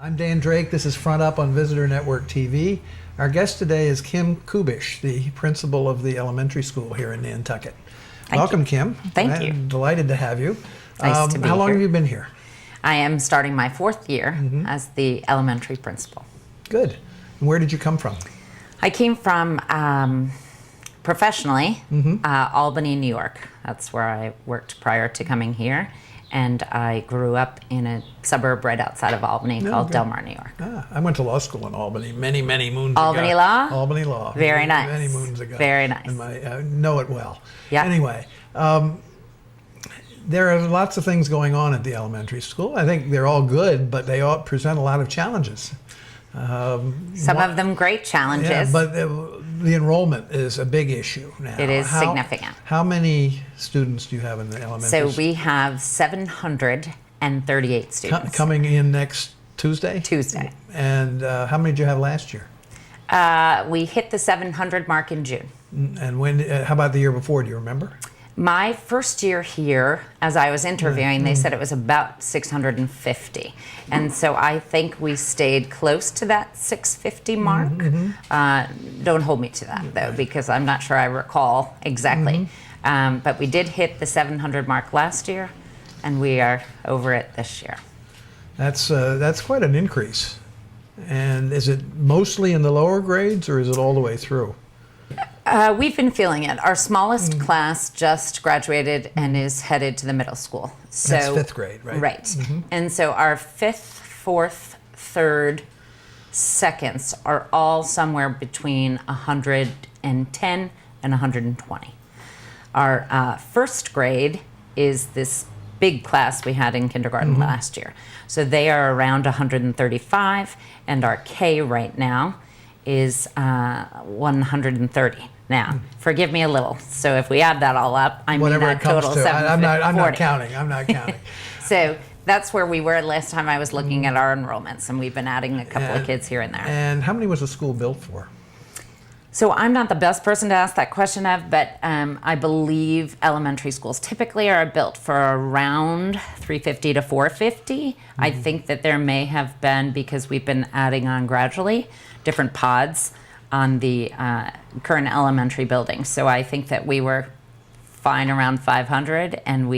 I'm Dan Drake. This is Front Up on Visitor Network TV. Our guest today is Kim Kubisch, the principal of the elementary school here in Nantucket. Welcome, Kim. Thank you. I'm delighted to have you. Nice to be How long here. have you been here? I am starting my fourth year as the elementary principal. Good. And where did you come from? I came from professionally, Albany, New York. That's where I worked prior to coming here. And I grew up in a suburb right outside of Albany called okay. Del Mar, New York. I went to law school in Albany many moons ago. Albany Law? Albany Law. Very nice. Many moons ago. Very nice. And I know it well. Yeah. Anyway, there are lots of things going on at the elementary school. I think they're all good, but they all present a lot of challenges. Some of them great challenges. Yeah, but the enrollment is a big issue now. It is significant. How many students do you have in the elementary So school? we have 738 students. Coming in next Tuesday? Tuesday. And how many did you have last year? We hit the 700 mark in June. And when? How about the year before? Do you remember? My first year here, as I was interviewing, they said it was about 650. And so I think we stayed close to that 650 mark. Don't hold me to that, though, because I'm not sure I recall exactly. But we did hit the 700 mark last year, and we are over it this year. That's quite an increase. And is it mostly in the lower grades, or is it all the way through? We've been feeling it. Our smallest class just graduated and is headed to the middle school. So That's fifth grade, right? Right. And so our fifth, fourth, third, seconds are all somewhere between 110 and 120. Our first grade is this big class we had in kindergarten last year. So they are around 135, and our K right now is 130. Now, forgive me a little. So if we add that all up, I Whatever mean it comes total to. I'm not 740. counting. I'm not counting. So that's where we were last time I was looking at our enrollments, and we've been adding a couple of kids here and there. And how many was the school built for? So I'm not the best person to ask that question of, but I believe elementary schools typically are built for around 350 to 450. I think that there may have been, because we've been adding on gradually, different pods on the current elementary building. So I think that we were fine around 500, and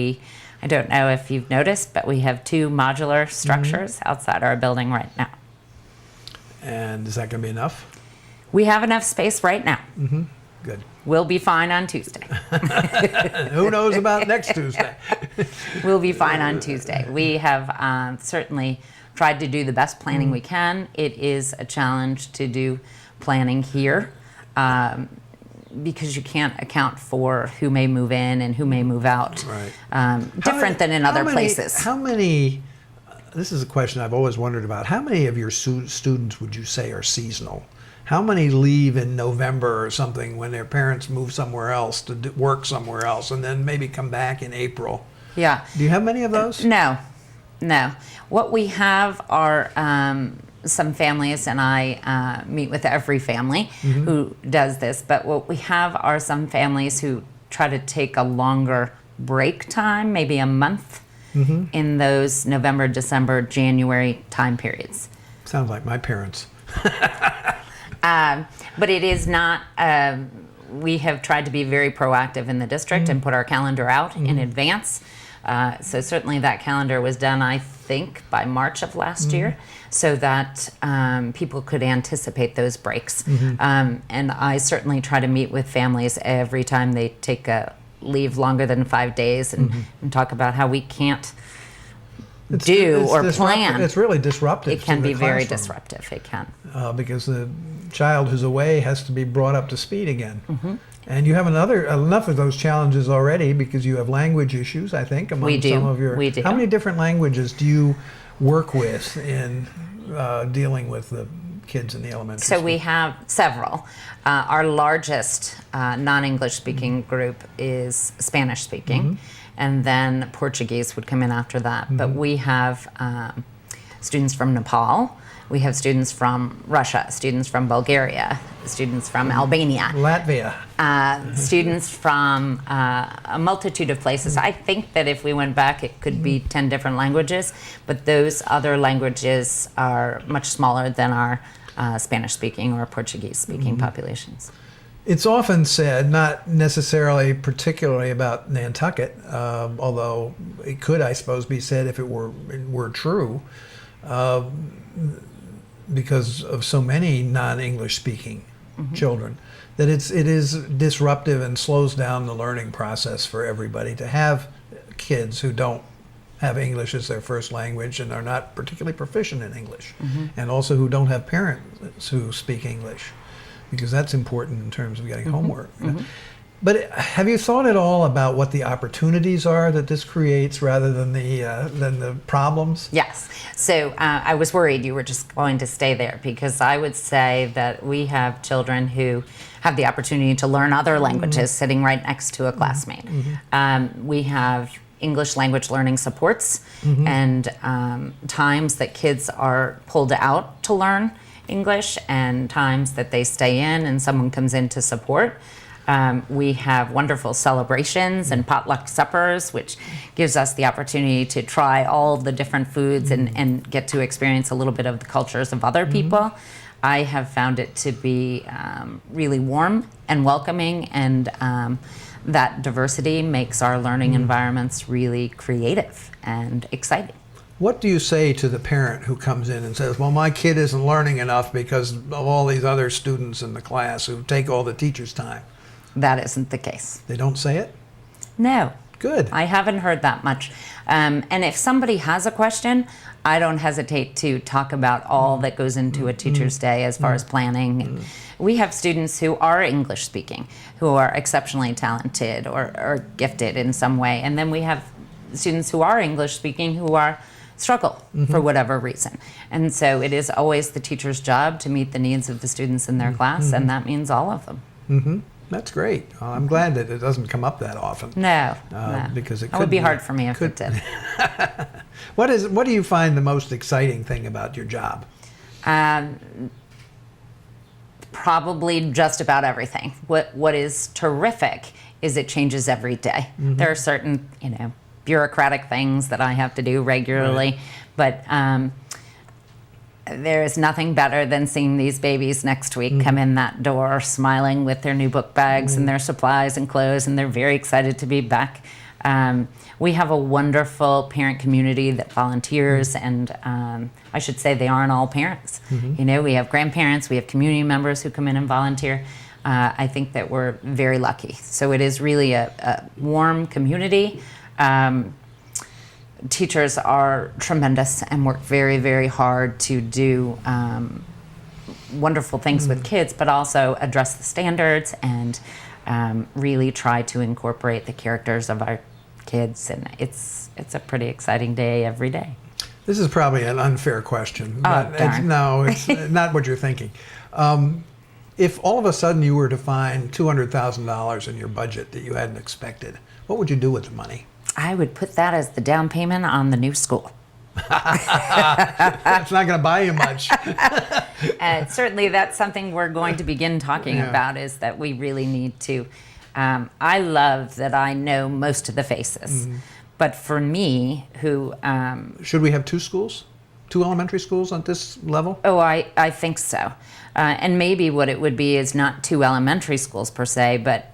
I don't know if you've noticed, but we have 2 modular structures outside our building right now. And is that going to be enough? We have enough space right now. Good. We'll be fine on Tuesday. Who knows about next Tuesday? We'll be fine on Tuesday. We have certainly tried to do the best planning we can. It is a challenge to do planning here because you can't account for who may move in and who may move out. Right. Different than in other places. How many, this is a question I've always wondered about, how many of your students would you say are seasonal? How many leave in November or something when their parents move somewhere else to work somewhere else and then maybe come back in April? Yeah. Do you have many of those? No. What we have are some families, and I meet with every family who does this, but what we have are some families who try to take a longer break time, maybe a month, in those November, December, January time periods. Sounds like my parents. But it is not, we have tried to be very proactive in the district and put our calendar out in advance. So certainly that calendar was done, I think, by March of last year, so that people could anticipate those breaks. And I certainly try to meet with families every time they take a leave longer than 5 days and talk about how we can't plan. It's really disruptive. It can to the be very classroom. disruptive. It can. Because the child who's away has to be brought up to speed again. And you have enough of those challenges already because you have language issues, I think, among some of your... We do. How many different languages do you work with in dealing with the kids in the elementary school? So we have several. Our largest non-English speaking group is Spanish speaking, and then Portuguese would come in after that. But we have students from Nepal. We have students from Russia, students from Bulgaria, students from Albania, Latvia. students from a multitude of places. I think that if we went back, it could be 10 different languages, but those other languages are much smaller than our Spanish-speaking or Portuguese-speaking populations. It's often said, not necessarily particularly about Nantucket, although it could, I suppose, be said if it were true, because of so many non-English speaking children, that it is disruptive and slows down the learning process for everybody to have kids who don't have English as their first language and are not particularly proficient in English, and also who don't have parents who speak English, because that's important in terms of getting homework. But have you thought at all about what the opportunities are that this creates rather than the problems? Yes. So I was worried you were just going to stay there, because I would say that we have children who have the opportunity to learn other languages sitting right next to a classmate. We have English language learning supports and times that kids are pulled out to learn English and times that they stay in and someone comes in to support. We have wonderful celebrations and potluck suppers, which gives us the opportunity to try all the different foods and get to experience a little bit of the cultures of other people. I have found it to be really warm and welcoming, and that diversity makes our learning environments really creative and exciting. What do you say to the parent who comes in and says, well, my kid isn't learning enough because of all these other students in the class who take all the teacher's time? That isn't the case. They don't say it? No. Good. I haven't heard that much. And if somebody has a question, I don't hesitate to talk about all that goes into a teacher's day as far as planning. We have students who are English speaking, who are exceptionally talented or gifted in some way. And then we have students who are English speaking who are struggle for whatever reason. And so it is always the teacher's job to meet the needs of the students in their class, and that means all of them. That's great. I'm glad that it doesn't come up that often. No, because it that would be hard for me if it did. What do you find the most exciting thing about your job? Probably just about everything. What is terrific is it changes every day. There are certain, bureaucratic things that I have to do regularly, but there is nothing better than seeing these babies next week come in that door smiling with their new book bags and their supplies and clothes, and they're very excited to be back. We have a wonderful parent community that volunteers, and I should say they aren't all parents. We have grandparents, we have community members who come in and volunteer. I think that we're very lucky. So it is really a warm community. Teachers are tremendous and work very, very hard to do wonderful things with kids, but also address the standards and really try to incorporate the characters of our kids. And it's a pretty exciting day every day. This is probably an unfair question. Darn. It's not what you're thinking. If all of a sudden you were to find $200,000 in your budget that you hadn't expected, what would you do with the money? I would put that as the down payment on the new school. That's not going to buy you much. Certainly that's something we're going to begin talking about, is that we really need to. I love that I know most of the faces. But for me, who... Should we have two schools? Two elementary schools at this level? Oh, I think so. And maybe what it would be is not two elementary schools per se, but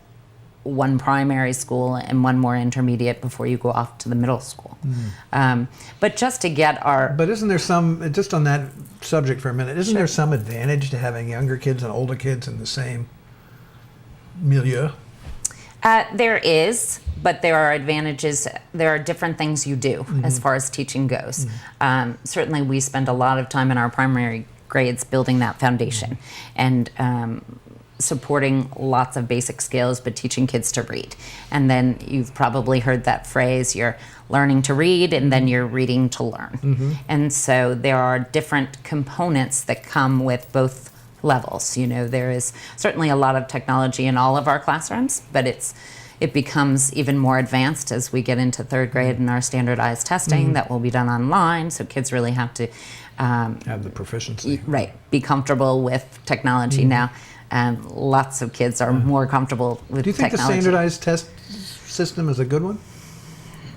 one primary school and one more intermediate before you go off to the middle school. But just to get our... But isn't there some, just on that subject for a minute, isn't there some advantage to having younger kids and older kids in the same milieu? There is, but there are advantages. There are different things you do as far as teaching goes. Certainly we spend a lot of time in our primary grades building that foundation and supporting lots of basic skills, but teaching kids to read. And then you've probably heard that phrase, you're learning to read and then you're reading to learn. And so there are different components that come with both levels. There is certainly a lot of technology in all of our classrooms, but it becomes even more advanced as we get into third grade and our standardized testing that will be done online. So kids really have to Have the proficiency. right, be comfortable with technology now. Lots of kids are more comfortable with technology. Do you think the standardized test system is a good one?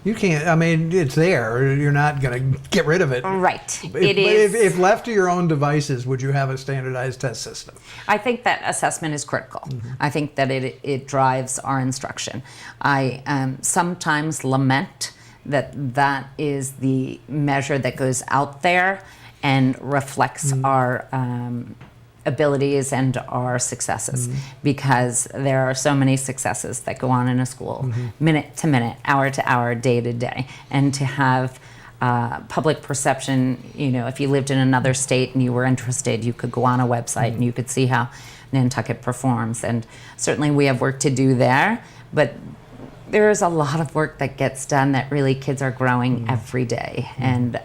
You can't, I mean, it's there. You're not going to get rid of it. Right. If left to your own devices, would you have a standardized test system? I think that assessment is critical. I think that it drives our instruction. I sometimes lament that is the measure that goes out there and reflects our abilities and our successes, because there are so many successes that go on in a school, minute to minute, hour to hour, day to day. And to have public perception, if you lived in another state and you were interested, you could go on a website and you could see how Nantucket performs. And certainly we have work to do there, but there is a lot of work that gets done that really kids are growing every day. And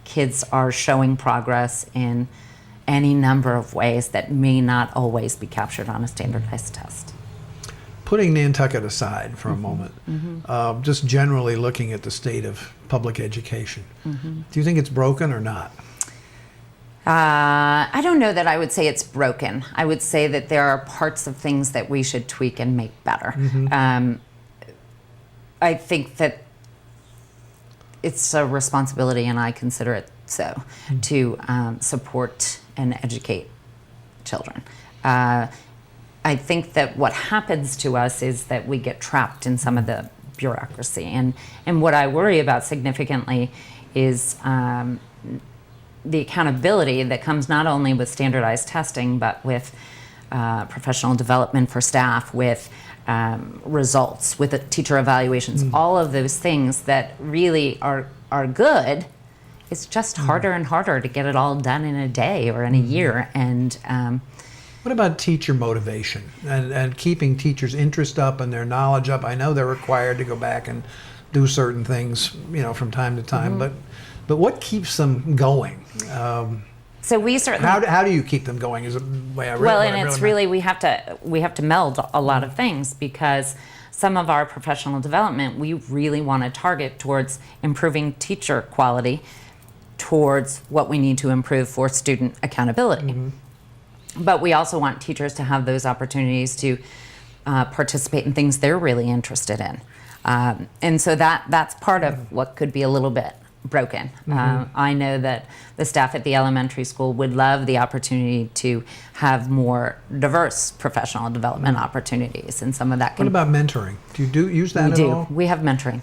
kids are showing progress in any number of ways that may not always be captured on a standardized test. Putting Nantucket aside for a moment, just generally looking at the state of public education, do you think it's broken or not? I don't know that I would say it's broken. I would say that there are parts of things that we should tweak and make better. I think that it's a responsibility, and I consider it so, to support and educate children. I think that what happens to us is that we get trapped in some of the bureaucracy. And what I worry about significantly is the accountability that comes not only with standardized testing, but with professional development for staff, with results, with the teacher evaluations, all of those things that really are good. It's just harder and harder to get it all done in a day or in a year. And what about teacher motivation and keeping teachers' interest up and their knowledge up? I know they're required to go back and do certain things, from time to time, but what keeps them going? So we certainly. How do you keep them going? Is it we have to meld a lot of things, because some of our professional development we really want to target towards improving teacher quality, towards what we need to improve for student accountability. But we also want teachers to have those opportunities to participate in things they're really interested in. And so that's part of what could be a little bit broken. I know that the staff at the elementary school would love the opportunity to have more diverse professional development opportunities, and some of that can. What about mentoring? Do you use that at all? We have mentoring.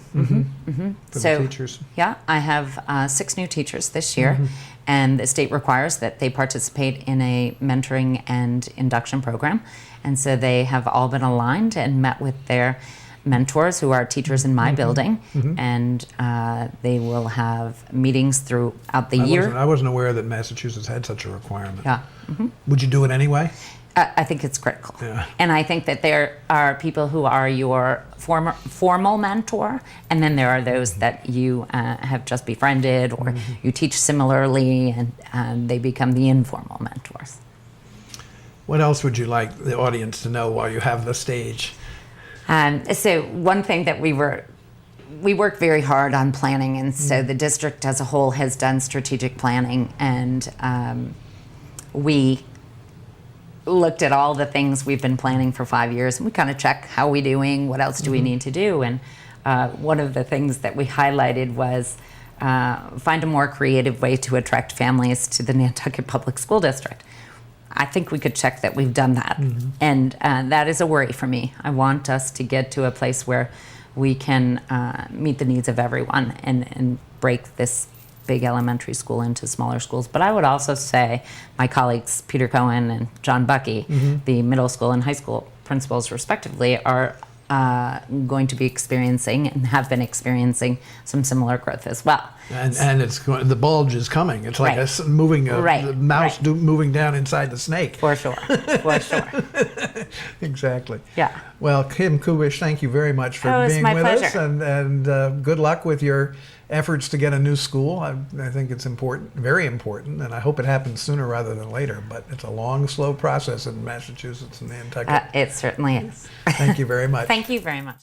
For the teachers? Yeah, I have 6 new teachers this year, and the state requires that they participate in a mentoring and induction program. And so they have all been aligned and met with their mentors who are teachers in my building, and they will have meetings throughout the year. I wasn't aware that Massachusetts had such a requirement. Yeah. Would you do it anyway? I think it's critical. Yeah. And I think that there are people who are your formal mentor, and then there are those that you have just befriended, or you teach similarly, and they become the informal mentors. What else would you like the audience to know while you have the stage? So one thing that we work very hard on planning, and so the district as a whole has done strategic planning, and we looked at all the things we've been planning for 5 years, and we kind of check how we're doing, what else do we need to do, and one of the things that we highlighted was find a more creative way to attract families to the Nantucket Public School District. I think we could check that we've done that. And that is a worry for me. I want us to get to a place where we can meet the needs of everyone and break this big elementary school into smaller schools. But I would also say my colleagues, Peter Cohen and John Bucky, the middle school and high school principals respectively, are going to be experiencing and have been experiencing some similar growth as well. And it's the bulge is coming. It's like the mouse moving down inside the snake. For sure, for sure. Exactly. Yeah. Well, Kim Kubisch, thank you very much for being with us, and good luck with your efforts to get a new school. I think it's important, very important, and I hope it happens sooner rather than later. But it's a long, slow process in Massachusetts and Nantucket. It certainly is. Thank you very much. Thank you very much.